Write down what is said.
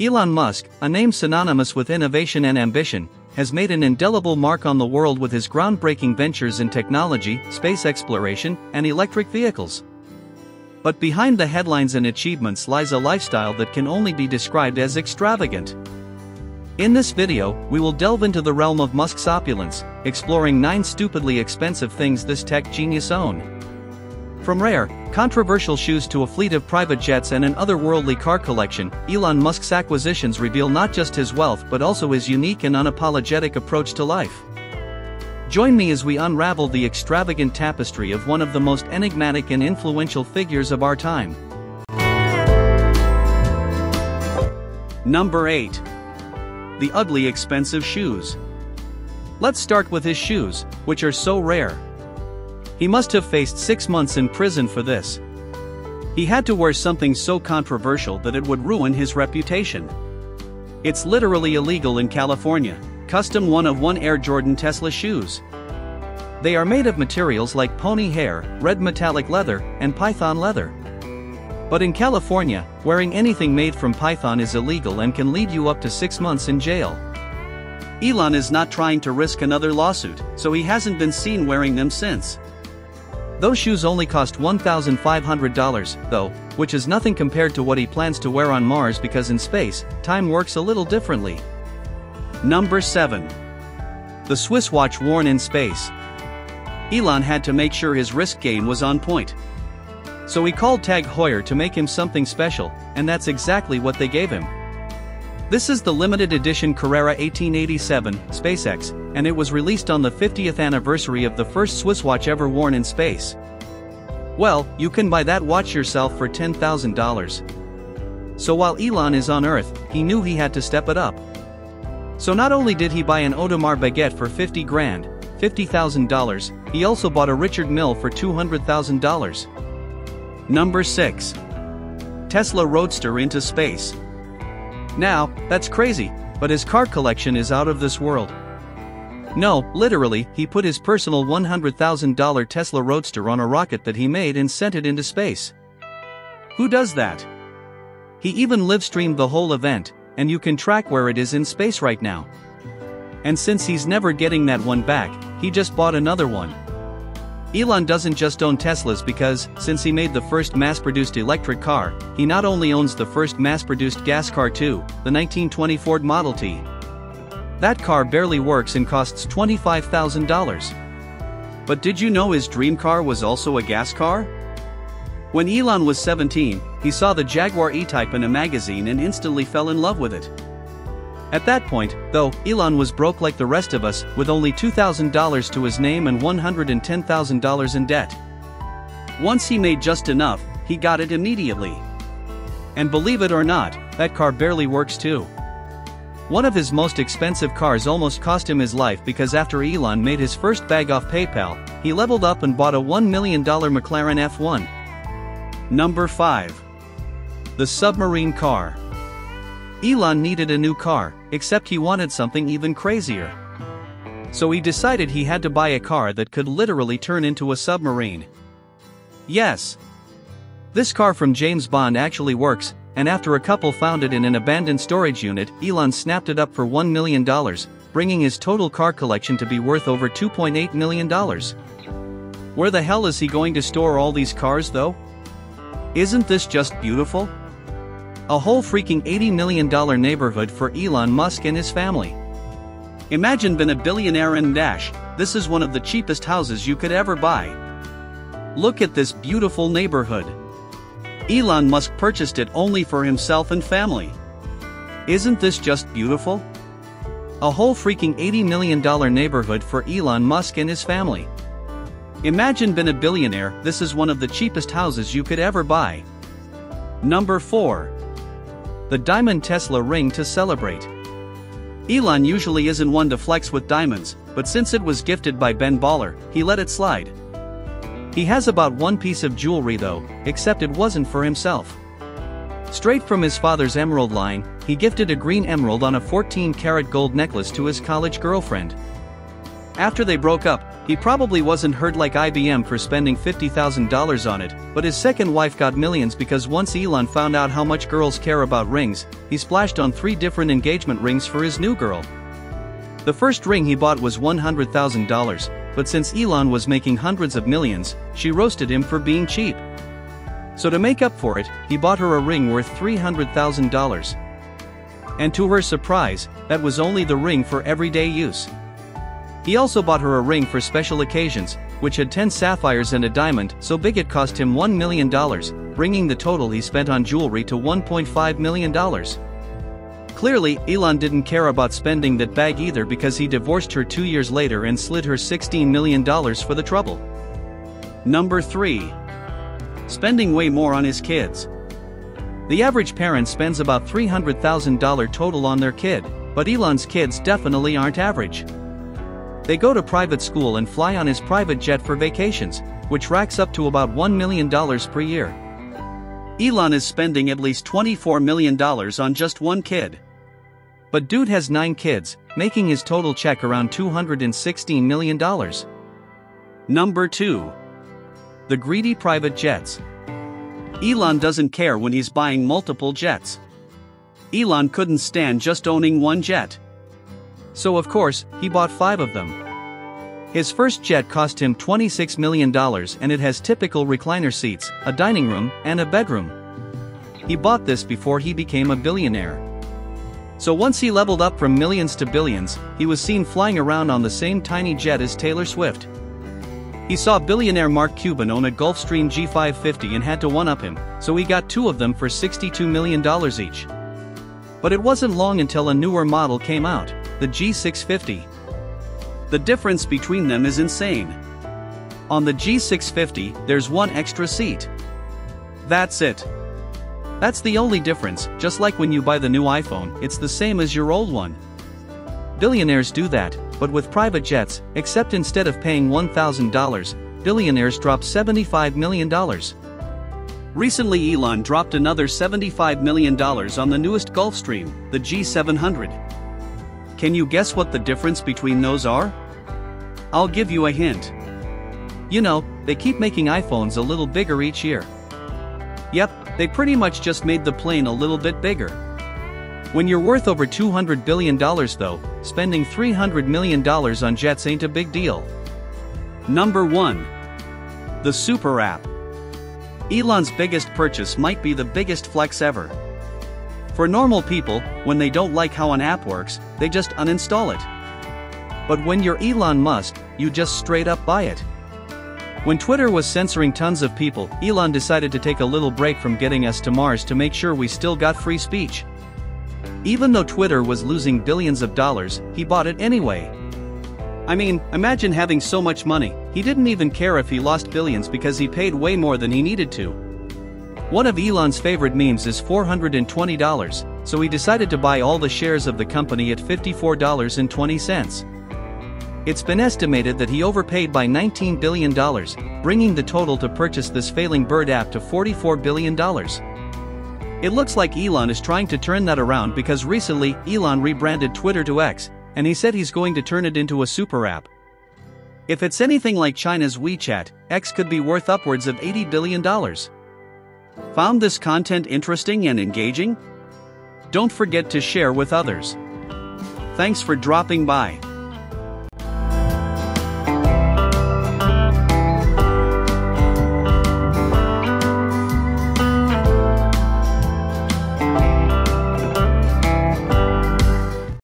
Elon Musk, a name synonymous with innovation and ambition, has made an indelible mark on the world with his groundbreaking ventures in technology, space exploration, and electric vehicles. But behind the headlines and achievements lies a lifestyle that can only be described as extravagant. In this video, we will delve into the realm of Musk's opulence, exploring 9 stupidly expensive things this tech genius owns. From rare, controversial shoes to a fleet of private jets and an otherworldly car collection, Elon Musk's acquisitions reveal not just his wealth but also his unique and unapologetic approach to life. Join me as we unravel the extravagant tapestry of one of the most enigmatic and influential figures of our time. Number 8. The ugly expensive shoes. Let's start with his shoes, which are so rare. He must have faced 6 months in prison for this. He had to wear something so controversial that it would ruin his reputation. It's literally illegal in California. Custom 1-of-1 Air Jordan Tesla shoes. They are made of materials like pony hair, red metallic leather, and python leather. But in California, wearing anything made from python is illegal and can lead you up to 6 months in jail. Elon is not trying to risk another lawsuit, so he hasn't been seen wearing them since. Those shoes only cost $1,500, though, which is nothing compared to what he plans to wear on Mars because in space, time works a little differently. Number 7. The Swiss watch worn in space. Elon had to make sure his risk game was on point. So he called Tag Heuer to make him something special, and that's exactly what they gave him. This is the limited edition Carrera 1887 SpaceX, and it was released on the 50th anniversary of the first Swiss watch ever worn in space. Well, you can buy that watch yourself for $10,000. So while Elon is on Earth, he knew he had to step it up. So not only did he buy an Audemars baguette for $50,000, he also bought a Richard Mille for $200,000. Number 6. Tesla Roadster into space. Now, that's crazy, but his car collection is out of this world. No, literally, he put his personal $100,000 Tesla Roadster on a rocket that he made and sent it into space. Who does that? He even live-streamed the whole event, and you can track where it is in space right now. And since he's never getting that one back, he just bought another one. Elon doesn't just own Teslas because, since he made the first mass-produced electric car, he not only owns the first mass-produced gas car too, the 1920 Ford Model T. That car barely works and costs $25,000. But did you know his dream car was also a gas car? When Elon was 17, he saw the Jaguar EType in a magazine and instantly fell in love with it. At that point, though, Elon was broke like the rest of us, with only $2,000 to his name and $110,000 in debt. Once he made just enough, he got it immediately. And believe it or not, that car barely works too. One of his most expensive cars almost cost him his life because after Elon made his first bag off PayPal, he leveled up and bought a $1 million McLaren F1. Number 5. The Submarine Car. Elon needed a new car, except he wanted something even crazier. So he decided he had to buy a car that could literally turn into a submarine. Yes. This car from James Bond actually works, and after a couple found it in an abandoned storage unit, Elon snapped it up for $1 million, bringing his total car collection to be worth over $2.8 million. Where the hell is he going to store all these cars though? Isn't this just beautiful? A whole freaking $80 million neighborhood for Elon Musk and his family. Imagine being a billionaire and dash, this is one of the cheapest houses you could ever buy. Look at this beautiful neighborhood. Elon Musk purchased it only for himself and family. Isn't this just beautiful? A whole freaking $80 million neighborhood for Elon Musk and his family. Imagine being a billionaire, this is one of the cheapest houses you could ever buy. Number 4. The diamond Tesla ring to celebrate. Elon usually isn't one to flex with diamonds, but since it was gifted by Ben Baller, he let it slide. He has about one piece of jewelry though, except it wasn't for himself. Straight from his father's emerald line, he gifted a green emerald on a 14-karat gold necklace to his college girlfriend. After they broke up, he probably wasn't hurt like IBM for spending $50,000 on it, but his second wife got millions because once Elon found out how much girls care about rings, he splashed on 3 different engagement rings for his new girl. The first ring he bought was $100,000, but since Elon was making hundreds of millions, she roasted him for being cheap. So to make up for it, he bought her a ring worth $300,000. And to her surprise, that was only the ring for everyday use. He also bought her a ring for special occasions, which had 10 sapphires and a diamond so big it cost him $1 million, bringing the total he spent on jewelry to $1.5 million. Clearly, Elon didn't care about spending that bag either because he divorced her 2 years later and slid her $16 million for the trouble. Number 3. Spending way more on his kids. The average parent spends about $300,000 total on their kid, but Elon's kids definitely aren't average. They go to private school and fly on his private jet for vacations, which racks up to about $1 million per year. Elon is spending at least $24 million on just one kid. But dude has 9 kids, making his total check around $216 million. Number 2. The greedy private jets. Elon doesn't care when he's buying multiple jets. Elon couldn't stand just owning one jet. So of course, he bought 5 of them. His first jet cost him $26 million and it has typical recliner seats, a dining room, and a bedroom. He bought this before he became a billionaire. So once he leveled up from millions to billions, he was seen flying around on the same tiny jet as Taylor Swift. He saw billionaire Mark Cuban own a Gulfstream G550 and had to one-up him, so he got 2 of them for $62 million each. But it wasn't long until a newer model came out, the G650. The difference between them is insane. On the G650, there's 1 extra seat. That's it. That's the only difference, just like when you buy the new iPhone, it's the same as your old one. Billionaires do that, but with private jets, except instead of paying $1,000, billionaires drop $75 million. Recently Elon dropped another $75 million on the newest Gulfstream, the G700. Can you guess what the difference between those are? I'll give you a hint. You know, they keep making iPhones a little bigger each year. Yep, they pretty much just made the plane a little bit bigger. When you're worth over $200 billion though, spending $300 million on jets ain't a big deal. Number 1. The Super App. Elon's biggest purchase might be the biggest flex ever. For normal people, when they don't like how an app works, they just uninstall it. But when you're Elon Musk, you just straight up buy it. When Twitter was censoring tons of people, Elon decided to take a little break from getting us to Mars to make sure we still got free speech. Even though Twitter was losing billions of dollars, he bought it anyway. I mean, imagine having so much money, he didn't even care if he lost billions because he paid way more than he needed to. One of Elon's favorite memes is $420, so he decided to buy all the shares of the company at $54.20. It's been estimated that he overpaid by $19 billion, bringing the total to purchase this failing bird app to $44 billion. It looks like Elon is trying to turn that around because recently Elon rebranded Twitter to X, and he said he's going to turn it into a super app. If it's anything like China's WeChat, X could be worth upwards of $80 billion. Found this content interesting and engaging? Don't forget to share with others. Thanks for dropping by.